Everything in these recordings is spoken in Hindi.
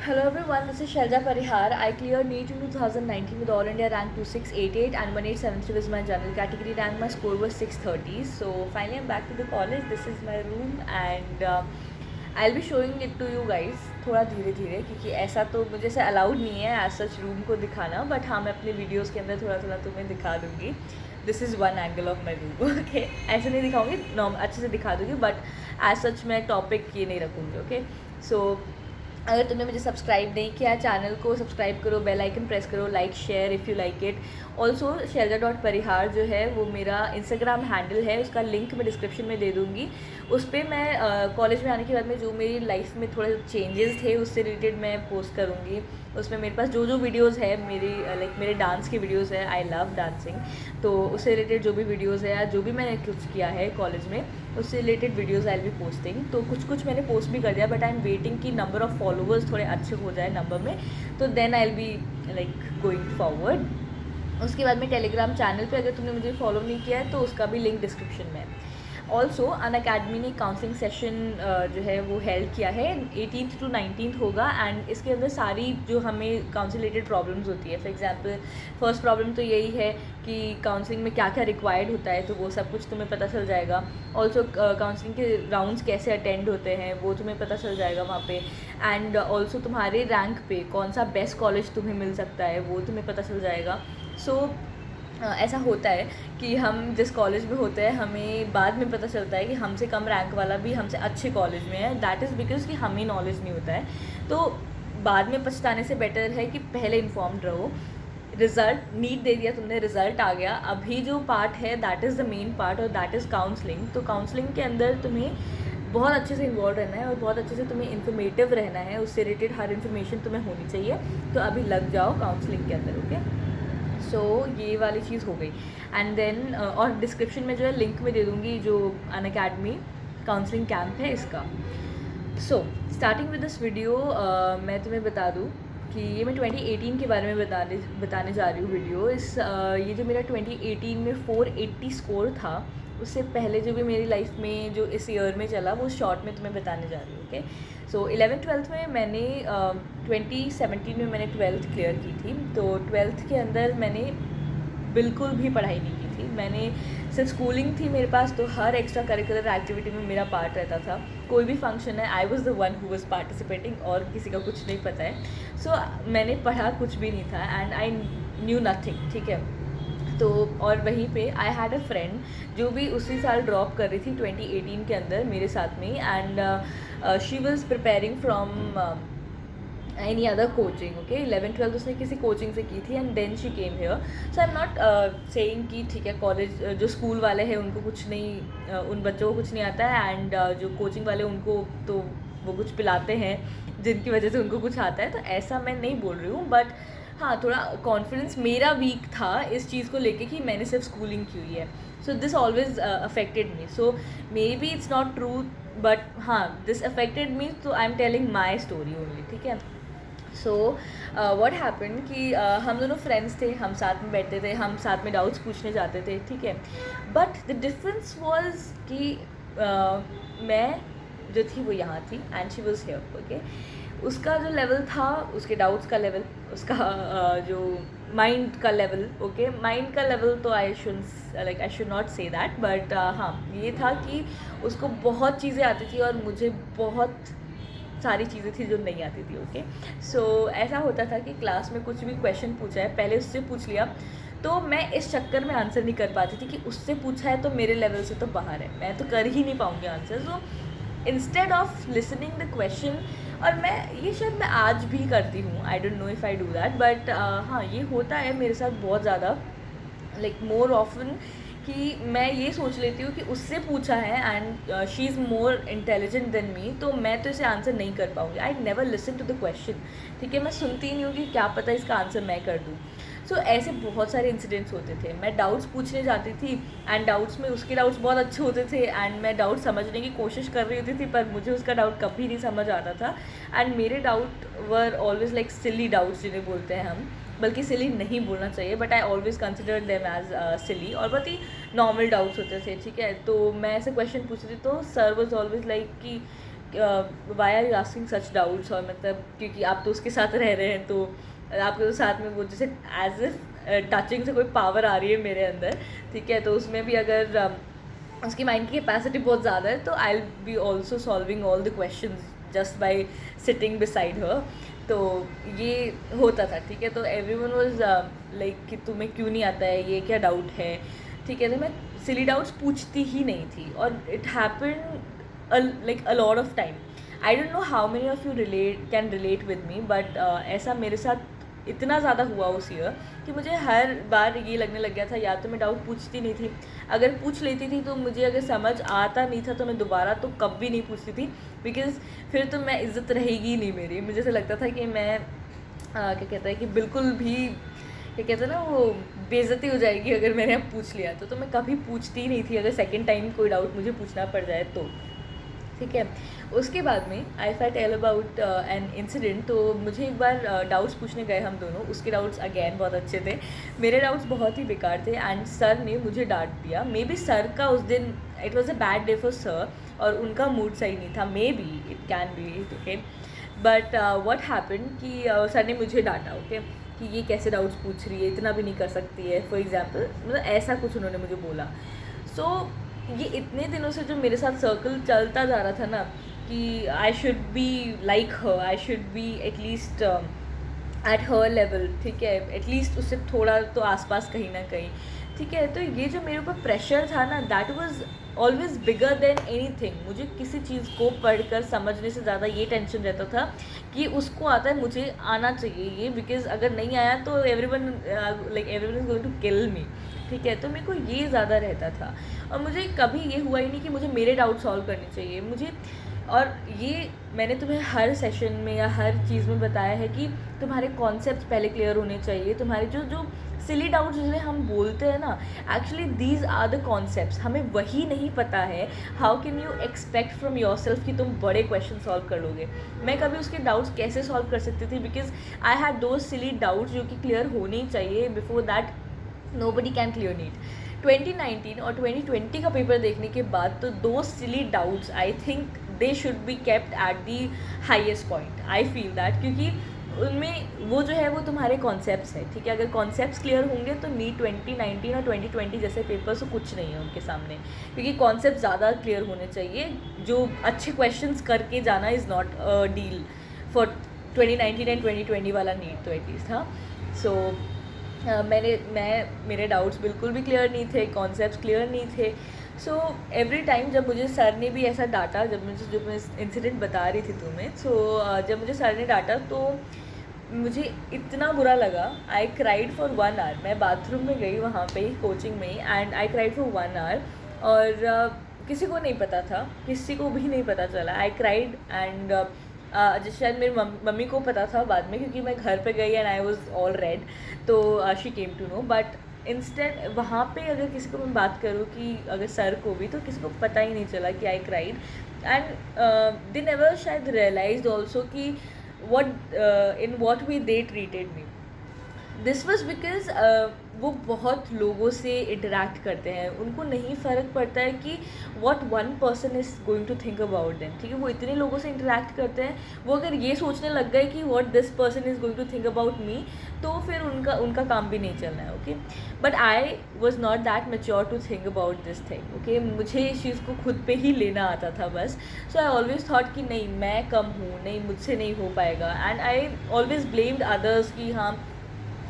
Hello everyone, this is Shelja Parihar. I cleared NEET in 2019 with All India rank 2688 and 1873 was my general category rank. My score was 630. So finally I'm back to the college. This is my room and I'll be showing it to you guys थोड़ा धीरे धीरे, क्योंकि ऐसा तो मुझे से अलाउड नहीं है एज सच रूम को दिखाना, बट हाँ मैं अपने वीडियोज़ के अंदर थोड़ा थोड़ा तुम्हें दिखा दूँगी. This is one angle of my room. Okay, ऐसे नहीं दिखाऊंगी, अच्छे से दिखा दूँगी, बट एज सच मैं टॉपिक ये नहीं रखूँगी. ओके, सो अगर तुमने मुझे सब्सक्राइब नहीं किया चैनल को सब्सक्राइब करो, बेल आइकन प्रेस करो, like share if you like it. Also shelja.parihar जो है वो मेरा इंस्टाग्राम हैंडल है, उसका लिंक मैं डिस्क्रिप्शन में दे दूँगी. उस पर मैं कॉलेज में आने के बाद में जो मेरी लाइफ में थोड़े चेंजेस थे उससे रिलेटेड मैं पोस्ट करूँगी. उसमें मेरे पास जो जो वीडियोज़ है मेरी मेरे डांस की वीडियोज़ है, आई लव डांसिंग, तो उससे रिलेटेड जो भी वीडियोज़ है या जो भी मैंने कुछ किया है कॉलेज में उससे related videos I will be posting. तो कुछ कुछ मैंने पोस्ट भी कर दिया, बट आई एम वेटिंग कि नंबर ऑफ़ फॉलोवर्स थोड़े अच्छे हो जाए नंबर में, तो then I will be going forward. उसके बाद में टेलीग्राम चैनल पे अगर तुमने मुझे फॉलो नहीं किया है तो उसका भी लिंक डिस्क्रिप्शन में है. ऑल्सो अनअकैडमी ने काउंसलिंग सेशन जो है वो हेल्ड किया है, 18th to 19th होगा. एंड इसके अंदर सारी जो हमें काउंसिल रिलेटेड प्रॉब्लम्स होती है, फॉर एग्जांपल फर्स्ट प्रॉब्लम तो यही है कि काउंसलिंग में क्या क्या रिक्वायर्ड होता है, तो वो सब कुछ तुम्हें पता चल जाएगा. ऑल्सो काउंसलिंग के राउंड्स कैसे अटेंड होते हैं वो तुम्हें पता चल जाएगा वहाँ पे. एंड ऑल्सो तुम्हारे रैंक पे कौन सा बेस्ट कॉलेज तुम्हें मिल सकता है वो तुम्हें पता चल जाएगा. सो ऐसा होता है कि हम जिस कॉलेज में होते हैं हमें बाद में पता चलता है कि हमसे कम रैंक वाला भी हमसे अच्छे कॉलेज में है. दैट इज़ बिकॉज कि हमें नॉलेज नहीं होता है. तो बाद में पछताने से बेटर है कि पहले इन्फॉर्म्ड रहो. रिज़ल्ट नीट दे दिया तुमने, रिज़ल्ट आ गया, अभी जो पार्ट है that is the main part और दैट इज़ काउंसलिंग. तो काउंसलिंग के अंदर तुम्हें बहुत अच्छे से इन्वॉल्व रहना है और बहुत अच्छे से तुम्हें इन्फॉर्मेटिव रहना है, उससे रिलेटेड हर इन्फॉर्मेशन तुम्हें होनी चाहिए. तो अभी लग जाओ काउंसलिंग के अंदर. ओके, सो ये वाली चीज़ हो गई. एंड देन और डिस्क्रिप्शन में जो है लिंक में दे दूँगी जो अनअकैडमी काउंसलिंग कैंप है इसका. So starting with this video मैं तुम्हें बता दूँ कि ये मैं 2018 के बारे में बताने जा रही हूँ वीडियो. ये जो मेरा 2018 में 480 स्कोर था, उससे पहले जो भी मेरी लाइफ में जो इस ईयर में चला वो शॉर्ट में तुम्हें बताने जा रही हूँ. ओके, सो 11th-12th में मैंने 2017 में मैंने 12th क्लियर की थी. तो 12th के अंदर मैंने बिल्कुल भी पढ़ाई नहीं की थी. मैंने सिर्फ स्कूलिंग थी मेरे पास, तो हर एक्स्ट्रा करिकुलर एक्टिविटी में मेरा पार्ट रहता था. कोई भी फंक्शन है I was the one who was participating, और किसी का कुछ नहीं पता है. सो मैंने पढ़ा कुछ भी नहीं था एंड आई न्यू नथिंग. ठीक है, तो और वहीं पे आई हैड अ फ्रेंड जो भी उसी साल ड्रॉप कर रही थी 2018 के अंदर मेरे साथ में. And she was preparing from any other coaching. Okay, 11th-12th उसने किसी कोचिंग से की थी and then she came here. So I am not saying कि ठीक है कॉलेज जो स्कूल वाले हैं उनको कुछ नहीं, उन बच्चों को कुछ नहीं आता है, एंड जो कोचिंग वाले उनको तो वो कुछ पिलाते हैं जिनकी वजह से उनको कुछ आता है. तो ऐसा मैं नहीं बोल रही हूँ, बट हाँ थोड़ा कॉन्फिडेंस मेरा वीक था इस चीज़ को लेके कि मैंने सिर्फ स्कूलिंग की हुई है. So this always affected me. So may be it's not true, but हाँ दिस अफेक्टेड मी, तो I am telling my story only. ठीक है, सो व्हाट हैपेंड कि हम दोनों फ्रेंड्स थे, हम साथ में बैठते थे, हम साथ में डाउट्स पूछने जाते थे. ठीक है, बट द डिफरेंस वॉज कि मैं जो थी वो यहाँ थी and she was here. Okay, उसका जो लेवल था, उसके डाउट्स का लेवल, उसका जो माइंड का लेवल, ओके माइंड का लेवल तो I should not say that, but हाँ ये था कि उसको बहुत चीज़ें आती थी और मुझे बहुत सारी चीज़ें थी जो नहीं आती थी. ओके, सो ऐसा होता था कि क्लास में कुछ भी क्वेश्चन पूछा है पहले उससे पूछ लिया, तो मैं इस चक्कर में आंसर नहीं कर पाती थी कि उससे पूछा है तो मेरे लेवल से तो बाहर है, मैं तो कर ही नहीं पाऊँगी answer. So instead of listening the question, और मैं ये शायद मैं आज भी करती हूँ, I don't know if I do that, but हाँ ये होता है मेरे साथ बहुत ज़्यादा, मोर ऑफन, कि मैं ये सोच लेती हूँ कि उससे पूछा है and she is more intelligent than me, तो मैं तो इसे आंसर नहीं कर पाऊँगी. I never listen to the question. ठीक है, मैं सुनती नहीं हूँ कि क्या पता इसका आंसर मैं कर दूँ. सो ऐसे बहुत सारे इंसिडेंट्स होते थे. मैं डाउट्स पूछने जाती थी एंड डाउट्स में उसके डाउट्स बहुत अच्छे होते थे एंड मैं डाउट समझने की कोशिश कर रही होती थी, पर मुझे उसका डाउट कभी नहीं समझ आता था. एंड मेरे doubt were always silly doubts जिन्हें बोलते हैं हम, बल्कि सिली नहीं बोलना चाहिए, but I always consider them as silly, और बहुत ही नॉर्मल डाउट्स होते थे. ठीक है, तो मैं ऐसे क्वेश्चन पूछ रही तो सर वॉज ऑलवेज कि why are you asking such doubts, और मतलब क्योंकि आप तो उसके साथ रह रहे हैं तो आपके तो साथ में वो जैसे एज इफ टचिंग से कोई पावर आ रही है मेरे अंदर, ठीक है, तो उसमें भी अगर उसकी माइंड की कैपेसिटी बहुत ज़्यादा है तो आई will B also solving all the question just by sitting beside her. तो ये होता था, ठीक है, तो एवरी वन वॉज लाइक कि तुम्हें क्यों नहीं आता है, ये क्या डाउट है, ठीक है, तो मैं सिली डाउट्स पूछती ही नहीं थी, और it happen like a lot of time. I don't know how many of you can relate with me, but ऐसा मेरे साथ इतना ज़्यादा हुआ उस ईयर कि मुझे हर बार ये लगने लग गया था या तो मैं डाउट पूछती नहीं थी, अगर पूछ लेती थी तो मुझे अगर समझ आता नहीं था तो मैं दोबारा तो कभी नहीं पूछती थी, बिकॉज़ फिर तो मैं इज़्ज़त रहेगी नहीं मेरी। मुझे ऐसा लगता था कि मैं क्या कहते हैं कि बिल्कुल भी क्या कहते हैं ना, वो बेइज्जती हो जाएगी अगर मैंने अब पूछ लिया तो मैं कभी पूछती ही नहीं थी अगर सेकंड टाइम कोई डाउट मुझे पूछना पड़ जाए तो, ठीक है। उसके बाद में आई फाई टेल अबाउट एन इंसिडेंट, तो मुझे एक बार डाउट्स पूछने गए हम दोनों, उसके डाउट्स अगेन बहुत अच्छे थे, मेरे डाउट्स बहुत ही बेकार थे, एंड सर ने मुझे डांट दिया। मे बी सर का उस दिन it was a bad day for sir और उनका मूड सही नहीं था, may be it can be, okay, but what happened कि सर ने मुझे डांटा, ओके, कि ये कैसे डाउट्स पूछ रही है, इतना भी नहीं कर सकती है, फॉर एग्जाम्पल, मतलब ऐसा कुछ उन्होंने मुझे बोला। सो ये इतने दिनों से जो मेरे साथ सर्कल चलता जा रहा था ना कि I should be like her, I should be at least at her level, ठीक है, एटलीस्ट उससे थोड़ा तो आसपास कहीं ना कहीं, ठीक है, तो ये जो मेरे ऊपर प्रेशर था ना, that was always bigger than anything. मुझे किसी चीज़ को पढ़कर समझने से ज़्यादा ये टेंशन रहता था कि उसको आता है, मुझे आना चाहिए ये, बिकॉज अगर नहीं आया तो everyone like everyone is going to kill me, ठीक है, तो मेरे को ये ज़्यादा रहता था। और मुझे कभी ये हुआ ही नहीं कि मुझे मेरे डाउट सॉल्व करने चाहिए मुझे, और ये मैंने तुम्हें हर सेशन में या हर चीज़ में बताया है कि तुम्हारे कॉन्सेप्ट पहले क्लियर होने चाहिए, तुम्हारे जो जो सिली डाउट्स जिन्हें हम बोलते हैं ना, actually these are the concepts, हमें वही नहीं पता है। How can you expect from yourself कि तुम बड़े क्वेश्चन सॉल्व कर लोगे। मैं कभी उसके डाउट्स कैसे सॉल्व कर सकती थी, because I had those silly doubts जो कि क्लियर होने ही चाहिए, before that nobody can clear NEET. 2019 और 2020 का पेपर देखने के बाद तो दो silly doubts I think they should be kept at the highest point, I feel that, क्योंकि उनमें वो जो है वो तुम्हारे कॉन्सेप्ट्स है, ठीक है, अगर कॉन्सेप्ट्स क्लियर होंगे तो नीट 2019 और 2020 जैसे पेपर्स तो कुछ नहीं है उनके सामने, क्योंकि कॉन्सेप्ट ज़्यादा क्लियर होने चाहिए। जो अच्छे क्वेश्चंस करके जाना is not a deal for 2019 and 2020 वाला नीट तो एटलीस्ट था। सो मेरे डाउट्स बिल्कुल भी क्लियर नहीं थे, कॉन्सेप्ट्स क्लियर नहीं थे। सो एवरी टाइम जब मुझे सर ने भी ऐसा डांटा, जब मैं इंसिडेंट बता रही थी तुम्हें, जब मुझे सर ने डांटा तो मुझे इतना बुरा लगा, आई क्राइड फॉर 1 आवर। मैं बाथरूम में गई वहाँ पे कोचिंग में, and I cried for 1 hour, और किसी को नहीं पता था, किसी को भी नहीं पता चला, आई क्राइड, एंड जिस शायद मेरी मम्मी को पता था बाद में, क्योंकि मैं घर पे गई and I was all red, तो she came to know, but instant वहाँ पे अगर किसी को मैं बात करूँ कि अगर सर को भी, तो किसी को पता ही नहीं चला कि I cried, and they never शायद रियलाइज्ड ऑल्सो कि in what way they treated me. This was because वो बहुत लोगों से इंटरेक्ट करते हैं, उनको नहीं फ़र्क पड़ता है कि what one person is going to think about them, ठीक है, वो इतने लोगों से इंटरेक्ट करते हैं, वो अगर ये सोचने लग गए कि what this person is going to think about me, तो फिर उनका काम भी नहीं चलना है, okay. But I was not that mature to think about this thing, okay, मुझे इस चीज़ को खुद पे ही लेना आता था बस। सो आई ऑलवेज थॉट कि नहीं, मैं कम हूँ, नहीं मुझसे नहीं हो पाएगा, and I always blamed others कि हाँ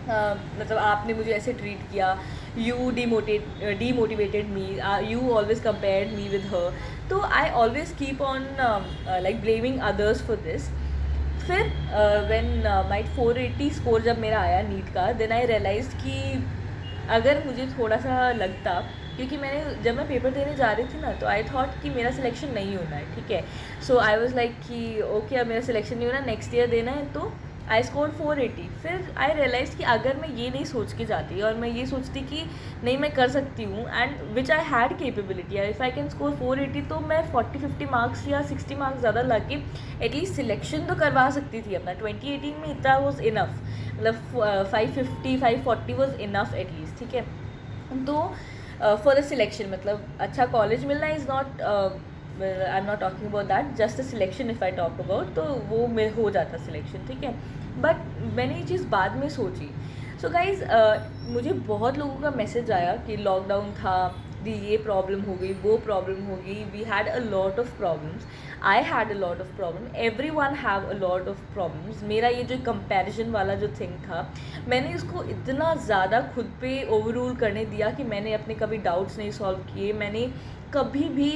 मतलब आपने मुझे ऐसे ट्रीट किया, you demotivated me, you always compared me with her, तो I always keep on like blaming others for this. फिर व्हेन माई 480 स्कोर जब मेरा आया नीट का, देन आई रियलाइज कि अगर मुझे थोड़ा सा लगता, क्योंकि जब मैं पेपर देने जा रही थी ना, तो आई थॉट कि मेरा सिलेक्शन नहीं होना है, ठीक है, सो आई वाज लाइक कि ओके अब मेरा सिलेक्शन नहीं होना, नेक्स्ट ईयर देना है, तो आई स्कोर 480। फिर आई रियलाइज़ कि अगर मैं ये नहीं सोच के जाती और मैं ये सोचती कि नहीं मैं कर सकती हूँ, and which I had capability, if I can score 480, तो मैं 40-50 मार्क्स या 60 मार्क्स ज़्यादा ला के एटलीस्ट सिलेक्शन तो करवा सकती थी अपना। 2018 में इतना वॉज इनफ, मतलब 550-540 वॉज इनफ एटलीस्ट, ठीक है। तो फॉर द सिलेक्शन, मतलब अच्छा कॉलेज मिलना is not I am not talking about that, just the selection if I talk about, तो वो में हो जाता सिलेक्शन, ठीक है. बट मैंने ये चीज़ बाद में सोची. सो गाइज, मुझे बहुत लोगों का मैसेज आया कि लॉकडाउन था, दी ये प्रॉब्लम हो गई, वो प्रॉब्लम हो गई, we had a lot of problems, I had a lot of problem, everyone have a lot of problems. मेरा ये जो कंपैरिजन वाला जो थिंग था, मैंने इसको इतना ज़्यादा खुद पे ओवर रूल करने दिया कि मैंने अपने कभी डाउट्स नहीं सॉल्व किए. मैंने कभी भी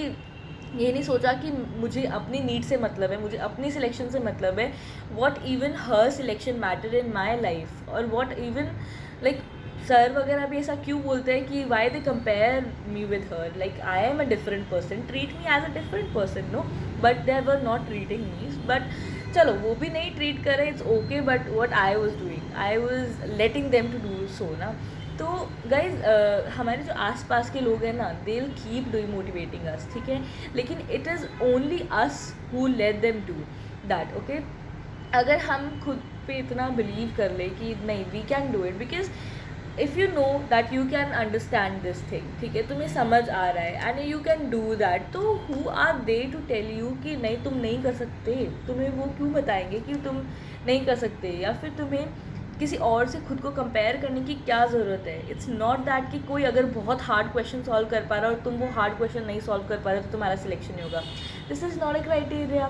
ये नहीं सोचा कि मुझे अपनी नीड से मतलब है, मुझे अपनी सिलेक्शन से मतलब है. What even her selection matter in my life, और वॉट इवन लाइक सर वगैरह भी ऐसा क्यों बोलते हैं कि why they compare me with her, like I am a different person, treat me as a different person, no, but they were not treating me. बट चलो वो भी नहीं ट्रीट करें, it's okay, but what I was doing, I was letting them to do सो ना. तो गाइज, हमारे जो आसपास के लोग हैं ना, दे विल कीप डिमोटिवेटिंग अस, ठीक है, लेकिन it is only us who let them do that, okay. अगर हम खुद पे इतना बिलीव कर ले कि नहीं, we can do it, because if you know that you can understand this thing, ठीक है, तुम्हें समझ आ रहा है and you can do that, तो who are they to tell you कि नहीं तुम नहीं कर सकते. तुम्हें वो क्यों बताएंगे कि तुम नहीं कर सकते, या फिर तुम्हें किसी और से खुद को कंपेयर करने की क्या ज़रूरत है. इट्स नॉट दैट कि कोई अगर बहुत हार्ड क्वेश्चन सॉल्व कर पा रहा है और तुम वो हार्ड क्वेश्चन नहीं सॉल्व कर पा रहे तो तुम्हारा सिलेक्शन नहीं होगा. This is not a criteria.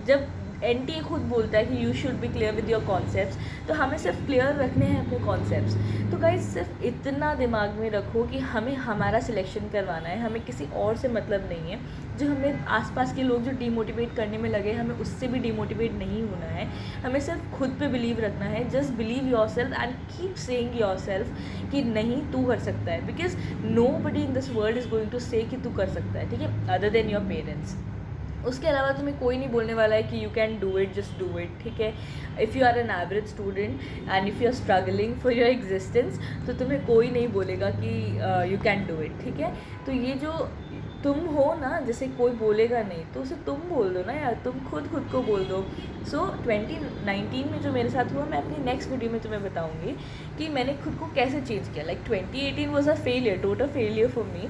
जब NTA खुद बोलता है कि you should be clear with your concepts, तो हमें सिर्फ क्लियर रखने हैं अपने कॉन्सेप्ट्स. तो गाइज, सिर्फ इतना दिमाग में रखो कि हमें हमारा सिलेक्शन करवाना है, हमें किसी और से मतलब नहीं है. जो हमें आसपास के लोग जो डीमोटिवेट करने में लगे, हमें उससे भी डीमोटिवेट नहीं होना है. हमें सिर्फ खुद पे बिलीव रखना है. Just believe yourself and keep saying yourself कि नहीं, तू कर सकता है, because nobody in this world is going to say कि तू कर सकता है, ठीक है, अदर देन योर पेरेंट्स. उसके अलावा तुम्हें कोई नहीं बोलने वाला है कि you can do it, just do it, ठीक है. If you are an average student and if you are struggling for your existence, तो तुम्हें कोई नहीं बोलेगा कि यू कैन डू इट, ठीक है. तो ये जो तुम हो ना, जैसे कोई बोलेगा नहीं तो उसे तुम बोल दो ना यार, तुम खुद को बोल दो. सो 2019 में जो मेरे साथ हुआ, मैं अपनी नेक्स्ट वीडियो में तुम्हें बताऊंगी कि मैंने खुद को कैसे चेंज किया. Like 2018 was a failure, total failure for me.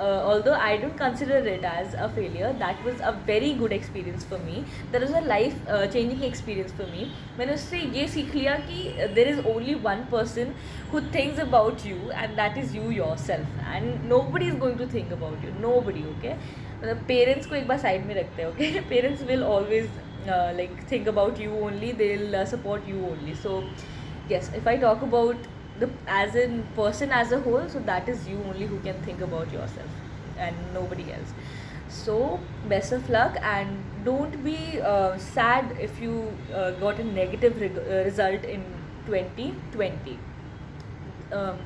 Although I don't consider it as a failure, that was a very good experience for me. That was a life changing experience for me. मैंने उससे ये सीख लिया कि there is only one person who thinks about you, and that is you yourself, and nobody is going to think about you, nobody, okay. मतलब पेरेंट्स को एक बार साइड में रखते हैं, okay. Parents will always like think about you only, they'll support you only. So yes, if I talk about the as in person as a whole, so that is you only who can think about yourself and nobody else. So best of luck, and don't be sad if you got a negative result in 2020.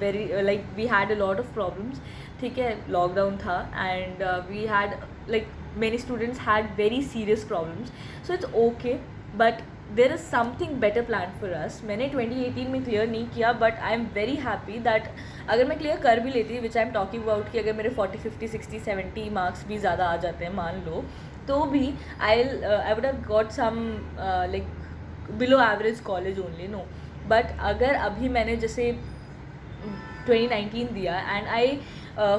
Very like we had a lot of problems, ठीक है, लॉकडाउन था, and we had like many students had very serious problems, so it's okay, but there is something better plan for us. मैंने 2018 में क्लियर नहीं किया, but I am very happy that अगर मैं क्लियर कर भी लेती, विच आई एम टॉकिंग अबाउट कि अगर मेरे 40, 50, 60, 70 मार्क्स भी ज़्यादा आ जाते हैं मान लो, तो भी I would have got some like below average college only, no. But अगर अभी मैंने जैसे 2019 दिया and I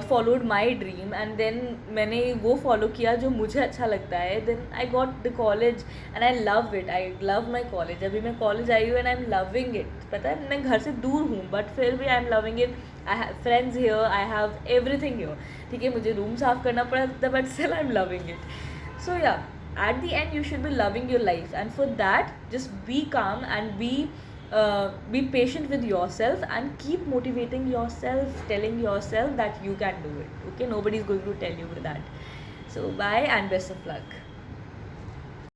followed my dream, and then मैंने वो फॉलो किया जो मुझे अच्छा लगता है, then I got the college and I love it. I love my college. अभी मैं कॉलेज आई हूँ and I am loving it. पता है, मैं घर से दूर हूँ, बट फिर भी I am loving it. I have friends here, I have everything here, ठीक है. मुझे रूम साफ करना पड़ा था, but still I am loving it. So yeah, at the end you should be loving your life, and for that just be calm and be patient with yourself and keep motivating yourself, telling yourself that you can do it, okay. Nobody is going to tell you that. So bye and best of luck.